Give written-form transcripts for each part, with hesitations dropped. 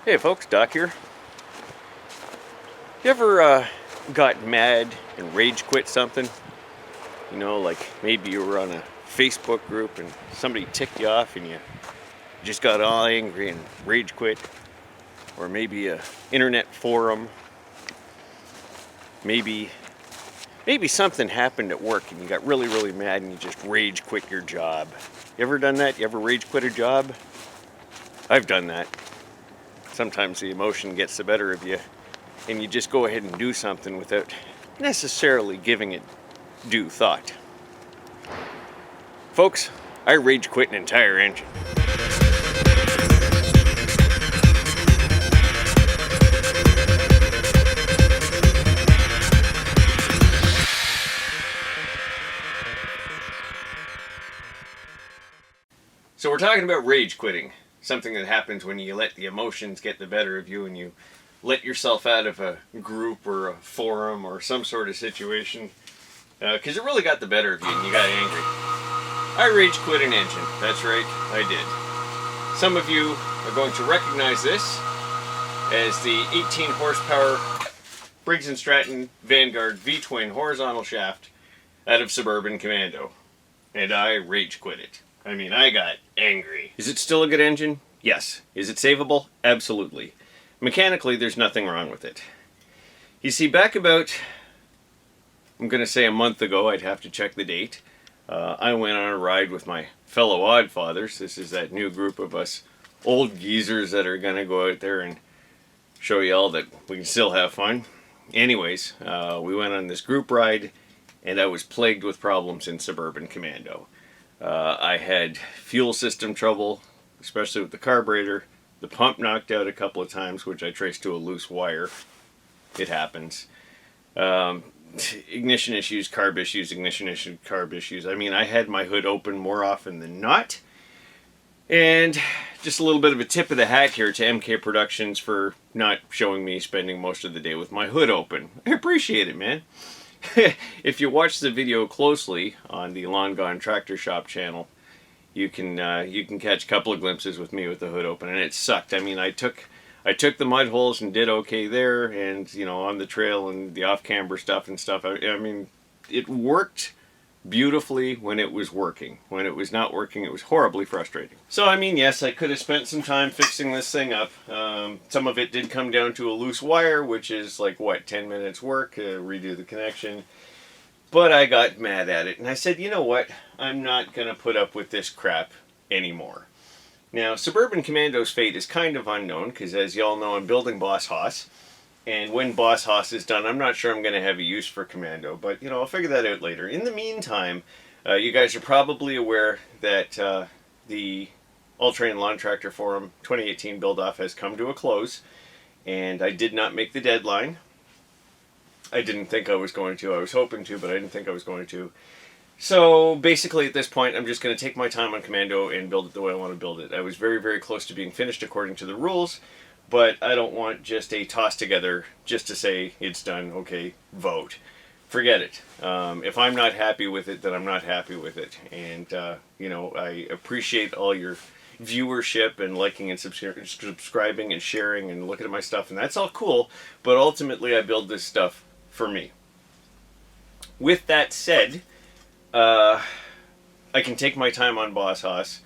Hey folks, Doc here. You ever got mad and rage quit something? You know, like maybe you were on a Facebook group and somebody ticked you off and you just got all angry and rage quit. Or maybe a internet forum. Maybe something happened at work and you got really mad and you just rage quit your job. You ever done that? You ever rage quit a job? I've done that. Sometimes the emotion gets the better of you and you just go ahead and do something without necessarily giving it due thought. Folks, I rage quit an entire engine. So we're talking about rage quitting. Something that happens when you let the emotions get the better of you and you let yourself out of a group or a forum or some sort of situation because it really got the better of you and you got angry. I rage quit an engine. That's right, I did. Some of you are going to recognize this as the 18 horsepower Briggs & Stratton Vanguard V-twin horizontal shaft out of Suburban Commando. And I rage quit it. I mean, I got angry. Is it still a good engine? Yes. Is it savable? Absolutely. Mechanically, there's nothing wrong with it. You see, back about, I'm going to say a month ago, I'd have to check the date, I went on a ride with my fellow Oddfathers. This is that new group of us old geezers that are going to go out there and show you all that we can still have fun. Anyways, we went on this group ride, and I was plagued with problems in Suburban Commando. I had fuel system trouble, especially with the carburetor. The pump knocked out a couple of times, which I traced to a loose wire. It happens. Ignition issues, carb issues, ignition issues, carb issues. I mean, I had my hood open more often than not. And just a little bit of a tip of the hat here to MK Productions for not showing me spending most of the day with my hood open. I appreciate it, man. If you watch the video closely on the Long Gone Tractor Shop channel, you can catch a couple of glimpses with me with the hood open, and it sucked. I mean, I took the mud holes and did okay there, and you know, on the trail and the off-camber stuff and stuff. I mean, it worked beautifully when it was working. When it was not working, it was horribly frustrating. So I mean, yes, I could have spent some time fixing this thing up. Some of it did come down to a loose wire, which is like, what, 10 minutes work, redo the connection. But I got mad at it, and I said, you know what, I'm not going to put up with this crap anymore. Now, Suburban Commando's fate is kind of unknown, because as y'all know, I'm building Boss Haas. And when Boss Haas is done, I'm not sure I'm going to have a use for Commando, but, you know, I'll figure that out later. In the meantime, you guys are probably aware that the All-Terrain Lawn Tractor Forum 2018 build-off has come to a close, and I did not make the deadline. I didn't think I was going to. I was hoping to, but I didn't think I was going to. So, basically, at this point, I'm just going to take my time on Commando and build it the way I want to build it. I was very close to being finished according to the rules, but I don't want just a toss together just to say it's done, okay, vote. Forget it. If I'm not happy with it, then I'm not happy with it. And, you know, I appreciate all your viewership and liking and subscribing and sharing and looking at my stuff, and that's all cool, but ultimately I build this stuff for me. With that said, I can take my time on Boss Haas,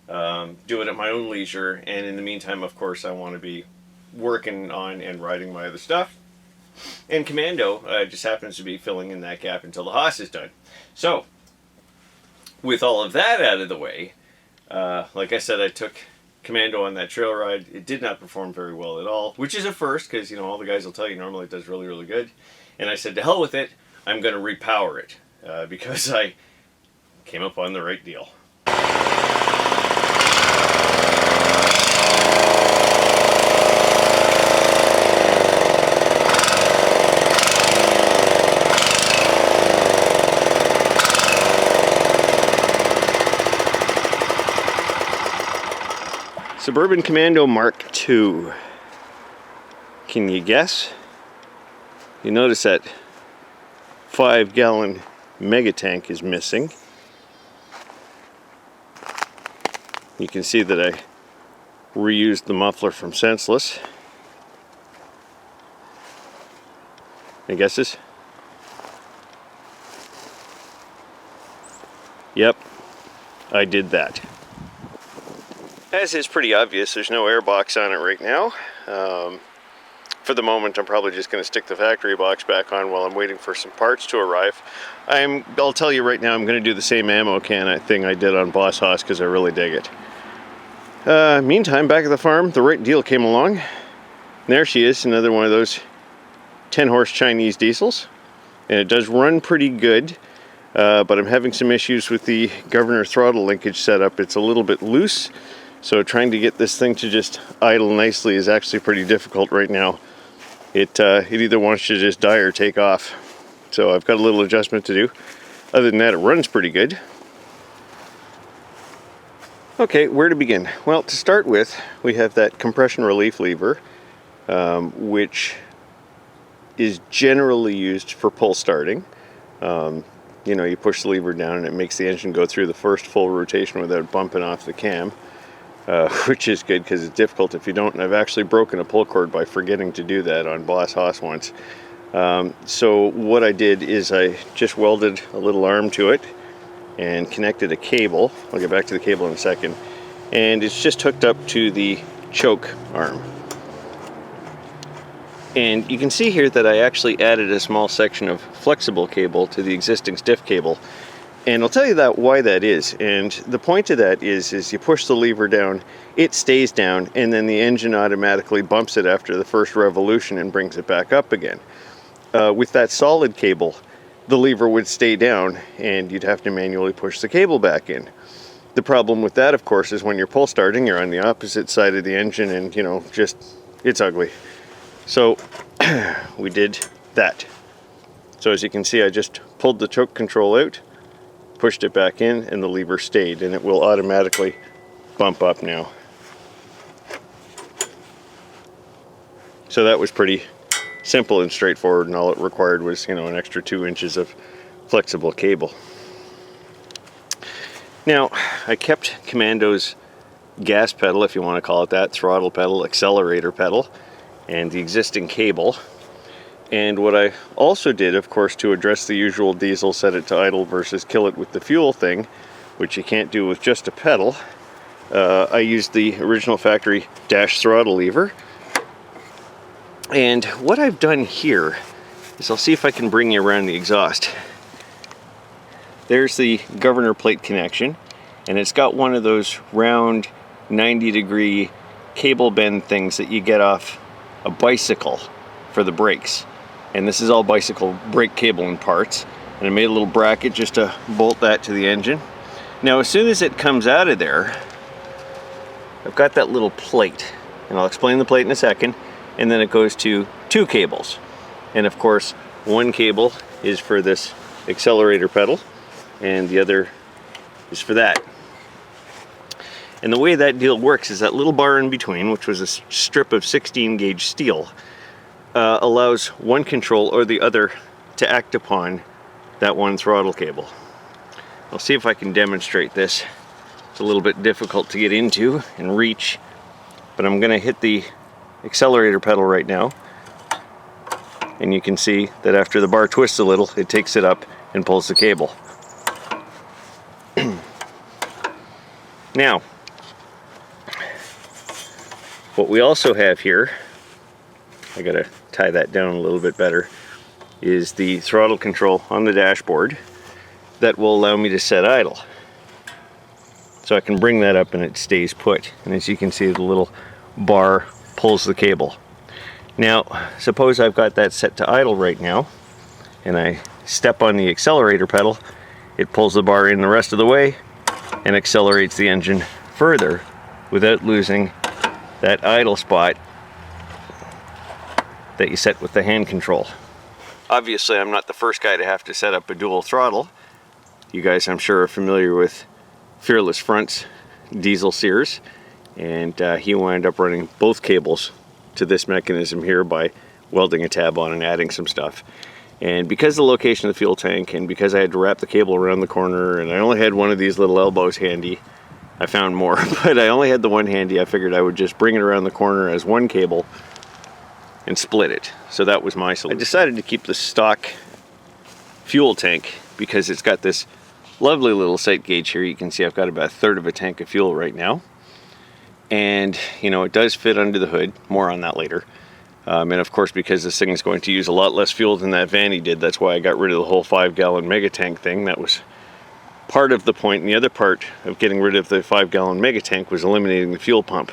do it at my own leisure, and in the meantime, of course, I want to be working on and writing my other stuff. And Commando just happens to be filling in that gap until the Haas is done. So, with all of that out of the way, like I said, I took Commando on that trail ride. It did not perform very well at all, which is a first, because, you know, all the guys will tell you normally it does really good. And I said, to hell with it, I'm going to repower it, because I came up on the right deal. Suburban Commando Mark II. Can you guess? You notice that 5-gallon mega tank is missing. You can see that I reused the muffler from Senseless. Any guesses? Yep, I did that. As is pretty obvious, there's no air box on it right now. For the moment, I'm probably just going to stick the factory box back on while I'm waiting for some parts to arrive. I'll tell you right now, I'm going to do the same ammo can thing I did on Boss Hoss because I really dig it. Meantime, back at the farm, the right deal came along. And there she is, another one of those 10-horse Chinese diesels. And it does run pretty good, but I'm having some issues with the governor throttle linkage setup. It's a little bit loose, so trying to get this thing to just idle nicely is actually pretty difficult right now. It either wants to just die or take off. So I've got a little adjustment to do. Other than that, it runs pretty good. Okay, where to begin? Well, to start with, we have that compression relief lever, which is generally used for pull starting. You know, you push the lever down and it makes the engine go through the first full rotation without bumping off the cam. Which is good because it's difficult if you don't, and I've actually broken a pull cord by forgetting to do that on Boss Hoss once. So what I did is I just welded a little arm to it and connected a cable. I'll get back to the cable in a second. And it's just hooked up to the choke arm. And you can see here that I actually added a small section of flexible cable to the existing stiff cable. And I'll tell you why that is. And the point of that is you push the lever down, it stays down, and then the engine automatically bumps it after the first revolution and brings it back up again. With that solid cable, the lever would stay down and you'd have to manually push the cable back in. The problem with that, of course, is when you're pull starting, you're on the opposite side of the engine and, you know, just, it's ugly. So we did that. So as you can see, I just pulled the choke control out, pushed it back in, and the lever stayed, and it will automatically bump up now. So that was pretty simple and straightforward, and all it required was, you know, an extra 2 inches of flexible cable. Now, I kept Commando's gas pedal, if you want to call it that, throttle pedal, accelerator pedal, and the existing cable. And what I also did, of course, to address the usual diesel set it to idle versus kill it with the fuel thing, which you can't do with just a pedal, I used the original factory dash throttle lever. And what I've done here is I'll see if I can bring you around the exhaust. There's the governor plate connection, and it's got one of those round 90-degree cable bend things that you get off a bicycle for the brakes. And this is all bicycle brake cable and parts. And I made a little bracket just to bolt that to the engine. Now, as soon as it comes out of there, I've got that little plate. And I'll explain the plate in a second. And then it goes to 2 cables. And of course, one cable is for this accelerator pedal, and the other is for that. And the way that deal works is that little bar in between, which was a strip of 16-gauge steel, allows one control or the other to act upon that one throttle cable. I'll see if I can demonstrate this. It's a little bit difficult to get into and reach, but I'm going to hit the accelerator pedal right now, and you can see that after the bar twists a little, it takes it up and pulls the cable. Now, what we also have here, I gotta tie that down a little bit better, is the throttle control on the dashboard that will allow me to set idle. So I can bring that up and it stays put. And as you can see, the little bar pulls the cable. Now, suppose I've got that set to idle right now, and I step on the accelerator pedal, it pulls the bar in the rest of the way and accelerates the engine further without losing that idle spot that you set with the hand control. Obviously, I'm not the first guy to have to set up a dual throttle. You guys, I'm sure, are familiar with Fearless Front's diesel Sears, and he wound up running both cables to this mechanism here by welding a tab on and adding some stuff. And because of the location of the fuel tank, and because I had to wrap the cable around the corner, and I only had one of these little elbows handy, I found more, but I only had the one handy. I figured I would just bring it around the corner as one cable and split it. So that was my solution. I decided to keep the stock fuel tank because it's got this lovely little sight gauge here. You can see I've got about a third of a tank of fuel right now. And, you know, it does fit under the hood. More on that later. And of course, because this thing is going to use a lot less fuel than that Vanny did, that's why I got rid of the whole 5-gallon mega tank thing. That was part of the point. And the other part of getting rid of the 5-gallon mega tank was eliminating the fuel pump.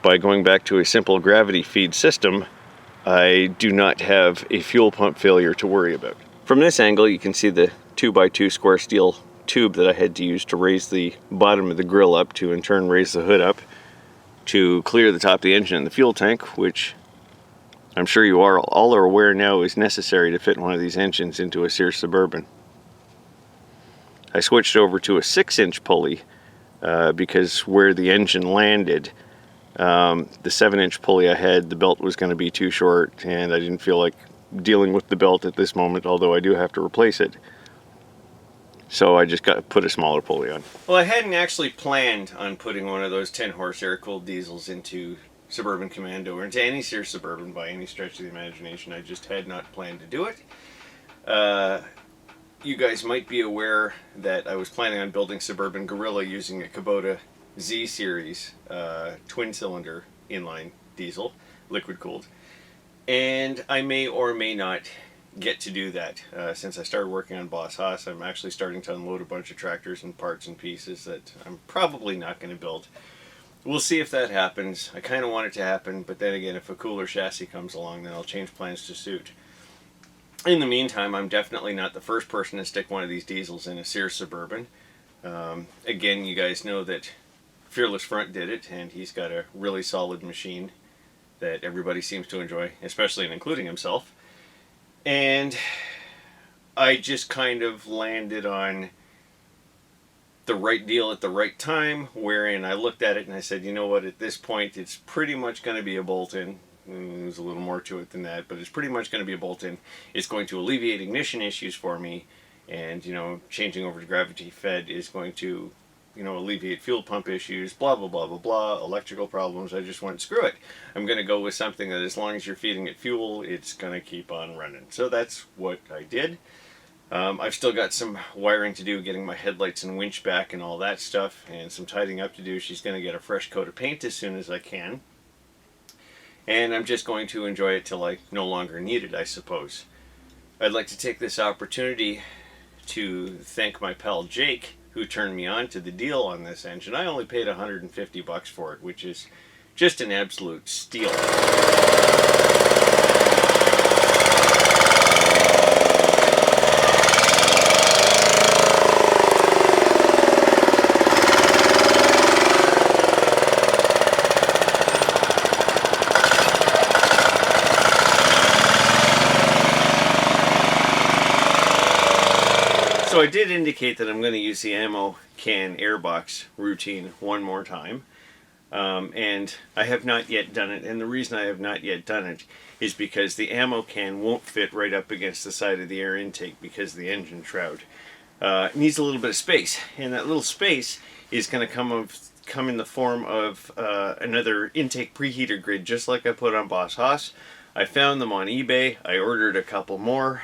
By going back to a simple gravity feed system, I do not have a fuel pump failure to worry about. From this angle, you can see the 2x2 square steel tube that I had to use to raise the bottom of the grill up to in turn raise the hood up to clear the top of the engine and the fuel tank, which I'm sure you all are aware now is necessary to fit one of these engines into a Sears Suburban. I switched over to a 6-inch pulley because where the engine landed, the 7-inch pulley I had, the belt was going to be too short, and I didn't feel like dealing with the belt at this moment, although I do have to replace it. So I just got to put a smaller pulley on. Well, I hadn't actually planned on putting one of those 10-horse air-cooled diesels into Suburban Commando or into any Sears Suburban by any stretch of the imagination. I just had not planned to do it. You guys might be aware that I was planning on building Suburban Gorilla using a Kubota Z series twin-cylinder inline diesel, liquid-cooled. And I may or may not get to do that. Since I started working on Boss Haas, I'm actually starting to unload a bunch of tractors and parts and pieces that I'm probably not going to build. We'll see if that happens. I kind of want it to happen, but then again, if a cooler chassis comes along, then I'll change plans to suit. In the meantime, I'm definitely not the first person to stick one of these diesels in a Sears Suburban. Again, you guys know that Fearless Front did it, and he's got a really solid machine that everybody seems to enjoy, especially and including himself. And I just kind of landed on the right deal at the right time, wherein I looked at it and I said, you know what, at this point it's pretty much going to be a bolt-in. There's a little more to it than that, but it's pretty much going to be a bolt-in. It's going to alleviate ignition issues for me, and, you know, changing over to gravity fed is going to, you know, alleviate fuel pump issues, blah, blah, blah, blah, blah, electrical problems. I just went, screw it. I'm going to go with something that as long as you're feeding it fuel, it's going to keep on running. So that's what I did. I've still got some wiring to do, getting my headlights and winch back and all that stuff, and some tidying up to do. She's going to get a fresh coat of paint as soon as I can. And I'm just going to enjoy it till I no longer need it, I suppose. I'd like to take this opportunity to thank my pal Jake, who turned me on to the deal on this engine. I only paid $150 for it, which is just an absolute steal. So I did indicate that I'm going to use the ammo can airbox routine one more time, and I have not yet done it, and the reason I have not yet done it is because the ammo can won't fit right up against the side of the air intake because of the engine shroud. It needs a little bit of space, and that little space is going to come in the form of another intake preheater grid, just like I put on Boss Haas. I found them on eBay. I ordered a couple more.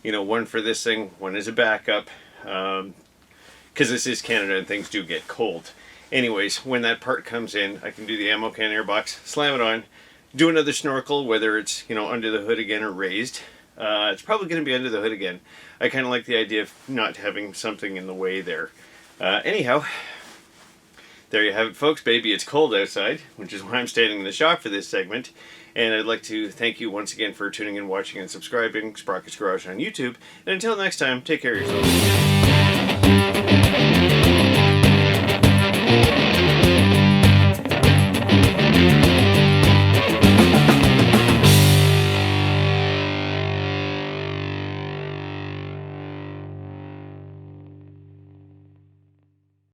You know, one for this thing, one as a backup, because this is Canada and things do get cold. Anyways, when that part comes in, I can do the ammo can airbox, slam it on, do another snorkel, whether it's, you know, under the hood again or raised. It's probably going to be under the hood again. I kind of like the idea of not having something in the way there. Anyhow, there you have it, folks. Baby, it's cold outside, which is why I'm standing in the shop for this segment. And I'd like to thank you once again for tuning in, watching, and subscribing. Sprocket's Garage on YouTube. And until next time, take care of yourselves.